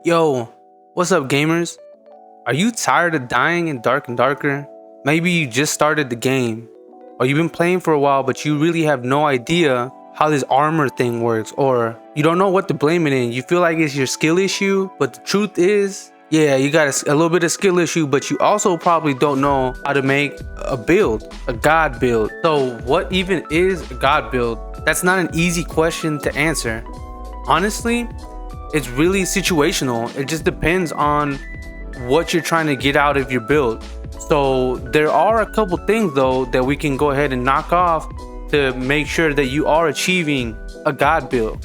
Yo, what's up, gamers? Are you tired of dying in Dark and Darker? Maybe you just started the game, or you've been playing for a while but you really have no idea how this armor thing works, or you don't know what to blame it in. You feel like it's your skill issue, but the truth is, yeah, you got a little bit of skill issue, but you also probably don't know how to make a build, a god build. So what even is a god build? That's not an easy question to answer. Honestly, it's really situational. It just depends on what you're trying to get out of your build. So there are a couple things though that we can go ahead and knock off to make sure that you are achieving a god build.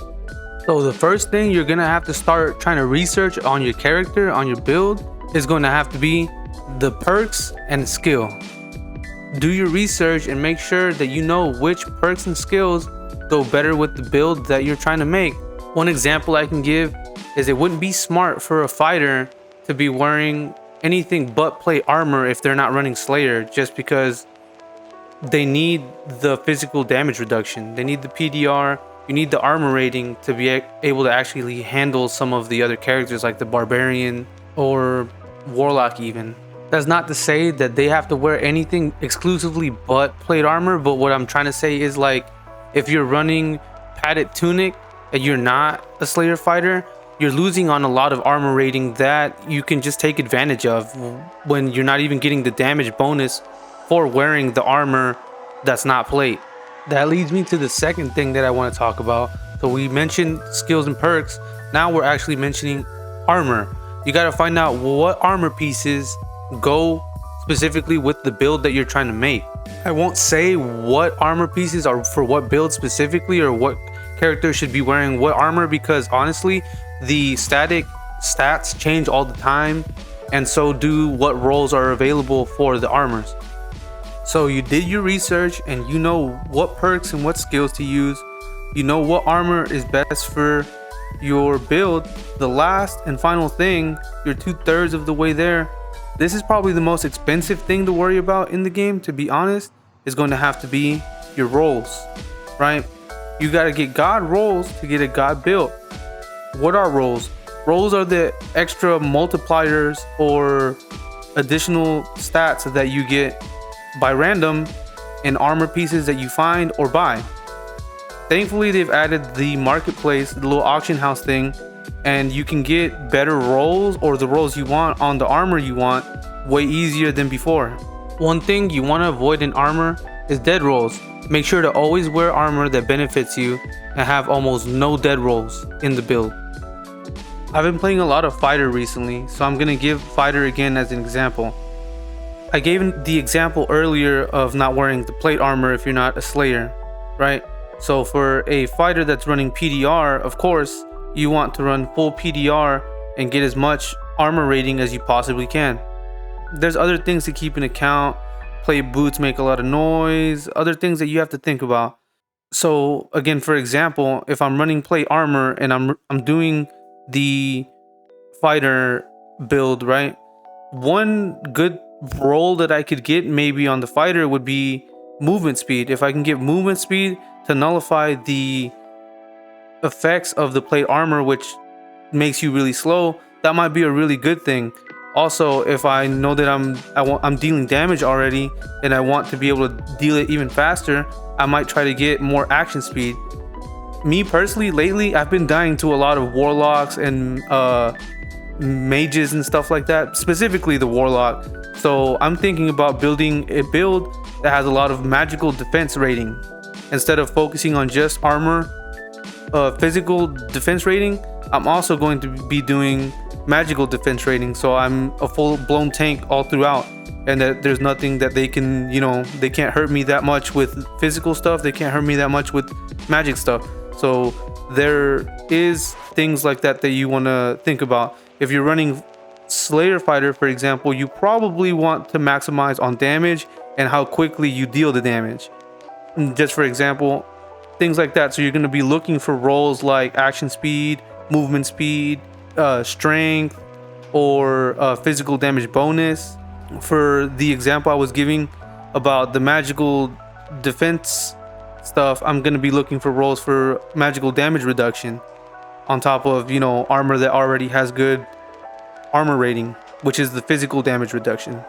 So the first thing you're gonna have to start trying to research on your character, on your build, is going to have to be the perks and skill. Do your research and make sure that you know which perks and skills go better with the build that you're trying to make. One example I can give is it wouldn't be smart for a fighter to be wearing anything but plate armor if they're not running Slayer, just because they need the physical damage reduction. They need the PDR, you need the armor rating to be able to actually handle some of the other characters like the Barbarian or Warlock even. That's not to say that they have to wear anything exclusively but plate armor, but what I'm trying to say is, like, if you're running padded tunic and you're not a Slayer fighter, you're losing on a lot of armor rating that you can just take advantage of when you're not even getting the damage bonus for wearing the armor that's not plate. That leads me to the second thing that I want to talk about. So we mentioned skills and perks. Now we're actually mentioning armor. You got to find out what armor pieces go specifically with the build that you're trying to make. I won't say what armor pieces are for what build specifically, or what character should be wearing what armor, because honestly the static stats change all the time, and so do what roles are available for the armors. So you did your research and you know what perks and what skills to use. You know what armor is best for your build. The last and final thing, you're 2/3 of the way there. This is probably the most expensive thing to worry about in the game, to be honest, is going to have to be your rolls, right? You got to get god rolls to get a god build. What are rolls? Rolls are the extra multipliers or additional stats that you get by random in armor pieces that you find or buy. Thankfully, they've added the marketplace, the little auction house thing, and you can get better rolls or the rolls you want on the armor you want way easier than before. One thing you want to avoid in armor is dead rolls. Make sure to always wear armor that benefits you and have almost no dead rolls in the build. I've been playing a lot of fighter recently, so I'm gonna give fighter again as an example. I gave the example earlier of not wearing the plate armor if you're not a Slayer, right? So for a fighter that's running PDR, of course, you want to run full PDR and get as much armor rating as you possibly can. There's other things to keep in account. Plate boots make a lot of noise, other things that you have to think about. So again, for example, if I'm running plate armor and I'm doing the fighter build, right? One good role that I could get maybe on the fighter would be movement speed. If I can get movement speed to nullify the effects of the plate armor, which makes you really slow, that might be a really good thing. Also, if I know that I'm dealing damage already and I want to be able to deal it even faster, I might try to get more action speed. Me personally, lately I've been dying to a lot of warlocks and mages and stuff like that, specifically the warlock. So I'm thinking about building a build that has a lot of magical defense rating. Instead of focusing on just armor, physical defense rating, I'm also going to be doing magical defense rating, so I'm a full-blown tank all throughout, and that there's nothing that they can, they can't hurt me that much with physical stuff, they can't hurt me that much with magic stuff. So there is things like that that you want to think about. If you're running Slayer fighter, for example, you probably want to maximize on damage and how quickly you deal the damage. And just for example, things like that. So you're going to be looking for roles like action speed, movement speed, strength, or physical damage bonus. For the example I was giving about the magical defense stuff, I'm going to be looking for roles for magical damage reduction. on top of, you know, armor that already has good armor rating, which is the physical damage reduction.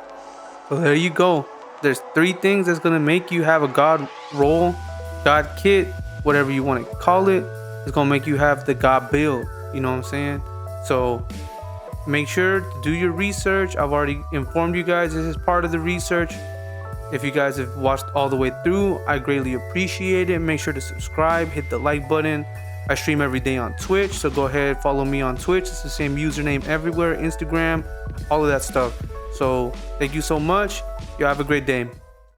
So there you go. There's 3 things that's gonna make you have a god roll, god kit, whatever you want to call it. It's gonna make you have the god build. You know what I'm saying? So make sure to do your research. I've already informed you guys this is part of the research. If you guys have watched all the way through, I greatly appreciate it. Make sure to subscribe, hit the like button. I stream every day on Twitch, so go ahead, follow me on Twitch. It's the same username everywhere, Instagram, all of that stuff. So thank you so much. You have a great day.